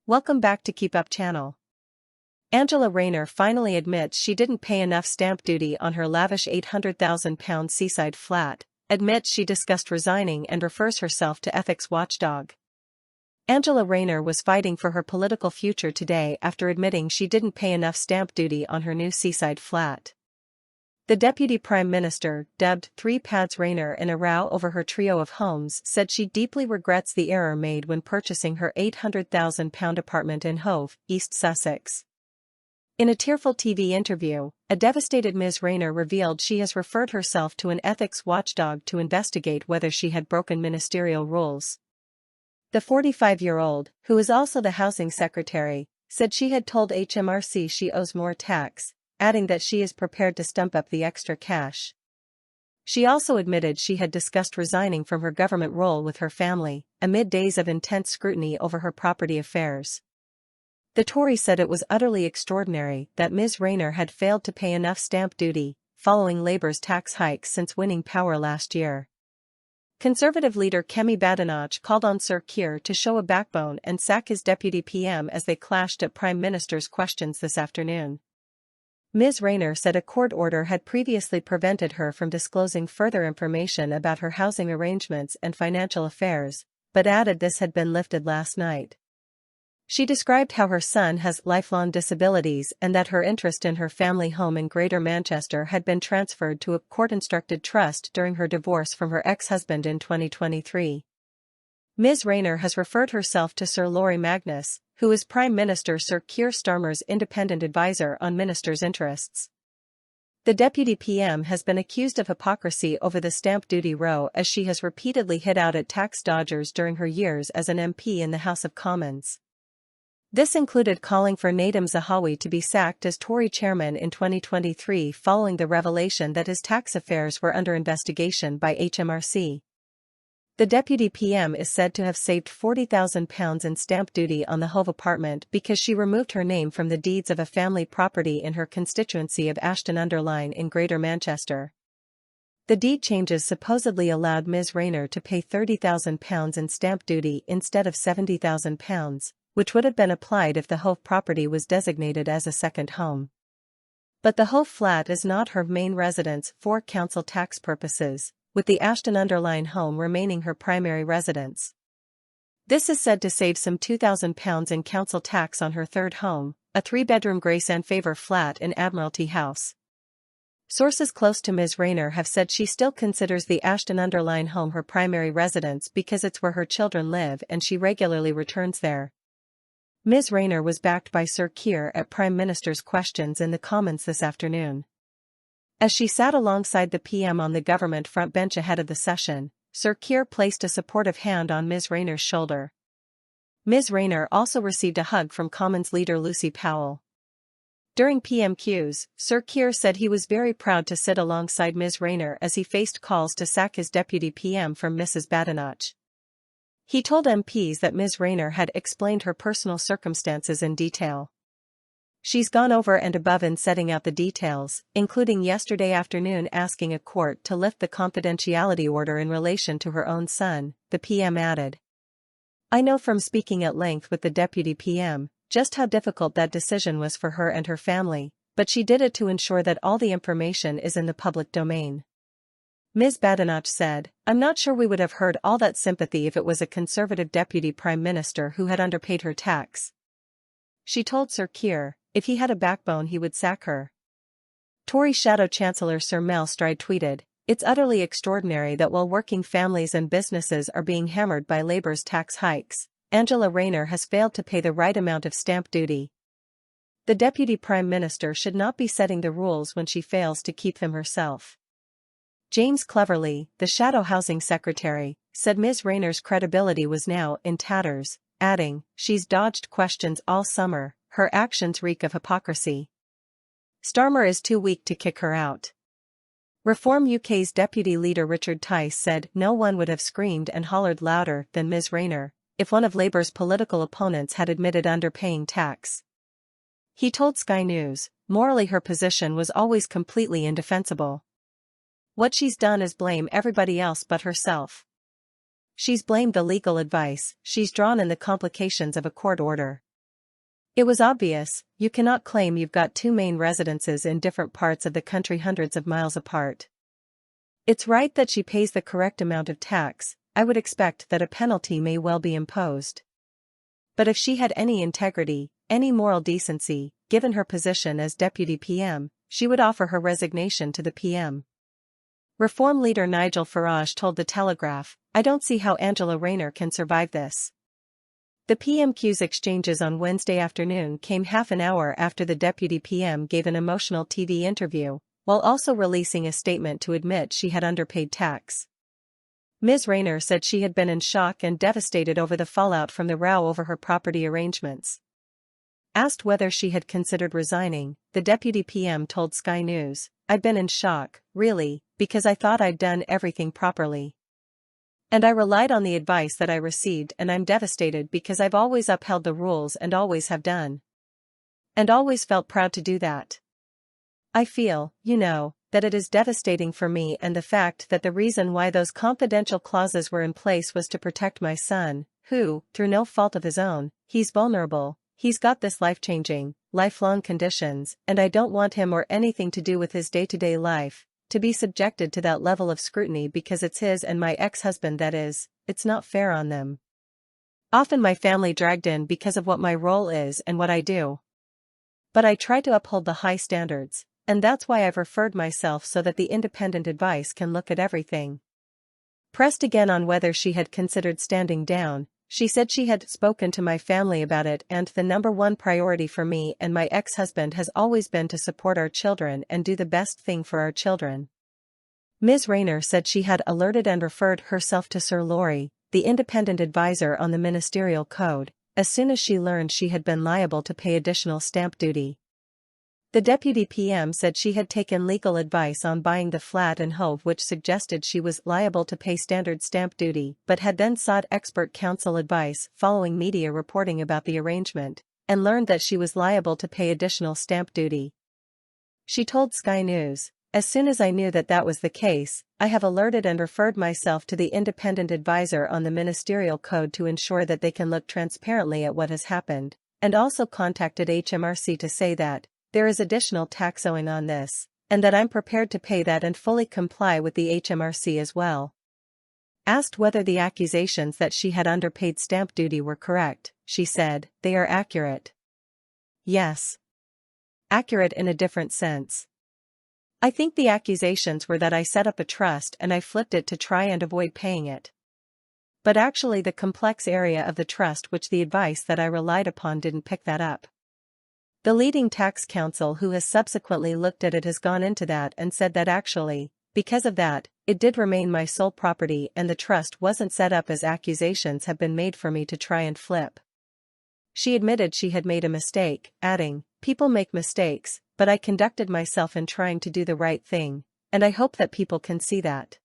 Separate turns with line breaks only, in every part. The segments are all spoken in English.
Welcome back to Keep Up channel. Angela Rayner finally admits she didn't pay enough stamp duty on her lavish £800,000 seaside flat, admits she discussed resigning and refers herself to ethics watchdog. Angela Rayner was fighting for her political future today after admitting she didn't pay enough stamp duty on her new seaside flat. The Deputy Prime Minister, dubbed Three Pads Rayner in a row over her trio of homes, said she deeply regrets the error made when purchasing her £800,000 apartment in Hove, East Sussex. In a tearful TV interview, a devastated Ms. Rayner revealed she has referred herself to an ethics watchdog to investigate whether she had broken ministerial rules. The 45-year-old, who is also the housing secretary, said she had told HMRC she owes more tax, adding that she is prepared to stump up the extra cash. She also admitted she had discussed resigning from her government role with her family, amid days of intense scrutiny over her property affairs. The Tory said it was utterly extraordinary that Ms. Rayner had failed to pay enough stamp duty, following Labour's tax hikes since winning power last year. Conservative leader Kemi Badenoch called on Sir Keir to show a backbone and sack his deputy PM as they clashed at Prime Minister's questions this afternoon. Ms. Rayner said a court order had previously prevented her from disclosing further information about her housing arrangements and financial affairs, but added this had been lifted last night. She described how her son has lifelong disabilities and that her interest in her family home in Greater Manchester had been transferred to a court-instructed trust during her divorce from her ex-husband in 2023. Ms. Rayner has referred herself to Sir Laurie Magnus, who is Prime Minister Sir Keir Starmer's independent advisor on ministers' interests. The Deputy PM has been accused of hypocrisy over the stamp duty row as she has repeatedly hit out at tax dodgers during her years as an MP in the House of Commons. This included calling for Nadhim Zahawi to be sacked as Tory chairman in 2023 following the revelation that his tax affairs were under investigation by HMRC. The Deputy PM is said to have saved £40,000 in stamp duty on the Hove apartment because she removed her name from the deeds of a family property in her constituency of Ashton-under-Lyne in Greater Manchester. The deed changes supposedly allowed Ms. Rayner to pay £30,000 in stamp duty instead of £70,000, which would have been applied if the Hove property was designated as a second home. But the Hove flat is not her main residence for council tax purposes, with the Ashton-under-Lyne home remaining her primary residence. This is said to save some £2,000 in council tax on her third home, a three-bedroom Grace and Favour flat in Admiralty House. Sources close to Ms. Rayner have said she still considers the Ashton-under-Lyne home her primary residence because it's where her children live and she regularly returns there. Ms. Rayner was backed by Sir Keir at Prime Minister's questions in the Commons this afternoon. As she sat alongside the PM on the government front bench ahead of the session, Sir Keir placed a supportive hand on Ms. Rayner's shoulder. Ms. Rayner also received a hug from Commons leader Lucy Powell. During PMQs, Sir Keir said he was very proud to sit alongside Ms. Rayner as he faced calls to sack his deputy PM from Mrs. Badenoch. He told MPs that Ms. Rayner had explained her personal circumstances in detail. She's gone over and above in setting out the details, including yesterday afternoon asking a court to lift the confidentiality order in relation to her own son, the PM added. I know from speaking at length with the Deputy PM, just how difficult that decision was for her and her family, but she did it to ensure that all the information is in the public domain. Ms. Badenoch said, I'm not sure we would have heard all that sympathy if it was a Conservative Deputy Prime Minister who had underpaid her tax. She told Sir Keir, if he had a backbone he would sack her. Tory Shadow Chancellor Sir Mel Stride tweeted, it's utterly extraordinary that while working families and businesses are being hammered by Labour's tax hikes, Angela Rayner has failed to pay the right amount of stamp duty. The Deputy Prime Minister should not be setting the rules when she fails to keep them herself. James Cleverly, the Shadow Housing Secretary, said Ms. Rayner's credibility was now in tatters, adding, she's dodged questions all summer, her actions reek of hypocrisy. Starmer is too weak to kick her out. Reform UK's deputy leader Richard Tice said no one would have screamed and hollered louder than Ms. Rayner if one of Labour's political opponents had admitted underpaying tax. He told Sky News, morally her position was always completely indefensible. What she's done is blame everybody else but herself. She's blamed the legal advice she's drawn in the complications of a court order. It was obvious, you cannot claim you've got two main residences in different parts of the country hundreds of miles apart. It's right that she pays the correct amount of tax. I would expect that a penalty may well be imposed. But if she had any integrity, any moral decency, given her position as Deputy PM, she would offer her resignation to the PM. Reform leader Nigel Farage told The Telegraph, "I don't see how Angela Rayner can survive this." The PMQ's exchanges on Wednesday afternoon came half an hour after the Deputy PM gave an emotional TV interview, while also releasing a statement to admit she had underpaid tax. Ms. Rayner said she had been in shock and devastated over the fallout from the row over her property arrangements. Asked whether she had considered resigning, the Deputy PM told Sky News, "I'd been in shock, really, because I thought I'd done everything properly. And I relied on the advice that I received, and I'm devastated because I've always upheld the rules and always have done. And always felt proud to do that. I feel, that it is devastating for me, and the fact that the reason why those confidential clauses were in place was to protect my son, who, through no fault of his own, he's vulnerable, he's got this life-changing, lifelong conditions, and I don't want him or anything to do with his day-to-day life to be subjected to that level of scrutiny because it's his and my ex-husband, that is, it's not fair on them. Often my family dragged in because of what my role is and what I do. But I try to uphold the high standards, and that's why I've referred myself so that the independent advice can look at everything." Pressed again on whether she had considered standing down, she said she had spoken to my family about it, and the number one priority for me and my ex-husband has always been to support our children and do the best thing for our children. Ms. Rayner said she had alerted and referred herself to Sir Laurie, the independent advisor on the ministerial code, as soon as she learned she had been liable to pay additional stamp duty. The Deputy PM said she had taken legal advice on buying the flat in Hove, which suggested she was liable to pay standard stamp duty, but had then sought expert counsel advice following media reporting about the arrangement, and learned that she was liable to pay additional stamp duty. She told Sky News, "As soon as I knew that that was the case, I have alerted and referred myself to the independent advisor on the ministerial code to ensure that they can look transparently at what has happened, and also contacted HMRC to say that there is additional tax owing on this, and that I'm prepared to pay that and fully comply with the HMRC as well." Asked whether the accusations that she had underpaid stamp duty were correct, she said, "They are accurate." Yes. Accurate in a different sense. I think the accusations were that I set up a trust and I flipped it to try and avoid paying it. But actually the complex area of the trust, which the advice that I relied upon didn't pick that up. The leading tax counsel who has subsequently looked at it has gone into that and said that actually, because of that, it did remain my sole property and the trust wasn't set up as accusations have been made for me to try and flip. She admitted she had made a mistake, adding, "People make mistakes, but I conducted myself in trying to do the right thing, and I hope that people can see that."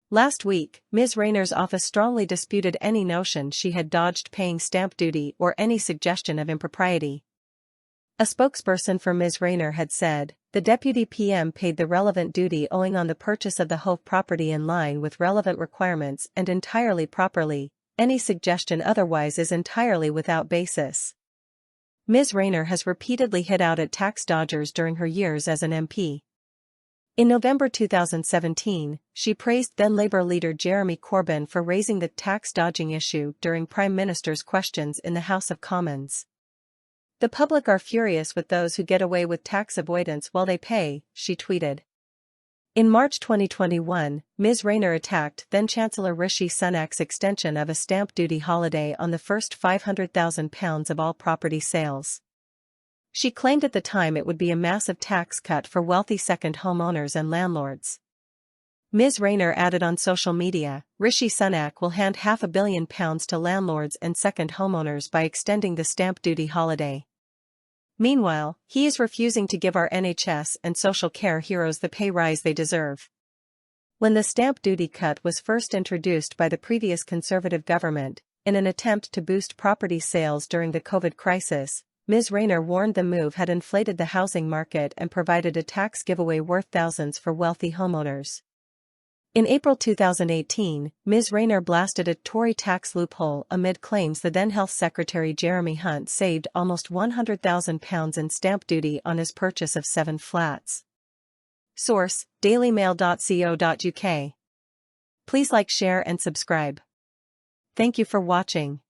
Last week, Ms. Rayner's office strongly disputed any notion she had dodged paying stamp duty or any suggestion of impropriety. A spokesperson for Ms. Rayner had said, "The Deputy PM paid the relevant duty owing on the purchase of the Hove property in line with relevant requirements and entirely properly. Any suggestion otherwise is entirely without basis." Ms. Rayner has repeatedly hit out at tax dodgers during her years as an MP. In November 2017, she praised then Labour leader Jeremy Corbyn for raising the tax dodging issue during Prime Minister's questions in the House of Commons. "The public are furious with those who get away with tax avoidance while they pay," she tweeted. In March 2021, Ms. Rayner attacked then-Chancellor Rishi Sunak's extension of a stamp duty holiday on the first £500,000 of all property sales. She claimed at the time it would be a massive tax cut for wealthy second homeowners and landlords. Ms. Rayner added on social media, "Rishi Sunak will hand £500 million to landlords and second homeowners by extending the stamp duty holiday. Meanwhile, he is refusing to give our NHS and social care heroes the pay rise they deserve." When the stamp duty cut was first introduced by the previous Conservative government, in an attempt to boost property sales during the COVID crisis, Ms. Rayner warned the move had inflated the housing market and provided a tax giveaway worth thousands for wealthy homeowners. In April 2018, Ms. Rayner blasted a Tory tax loophole amid claims the then Health Secretary Jeremy Hunt saved almost £100,000 in stamp duty on his purchase of 7 flats. Source: dailymail.co.uk. Please like, share and subscribe. Thank you for watching.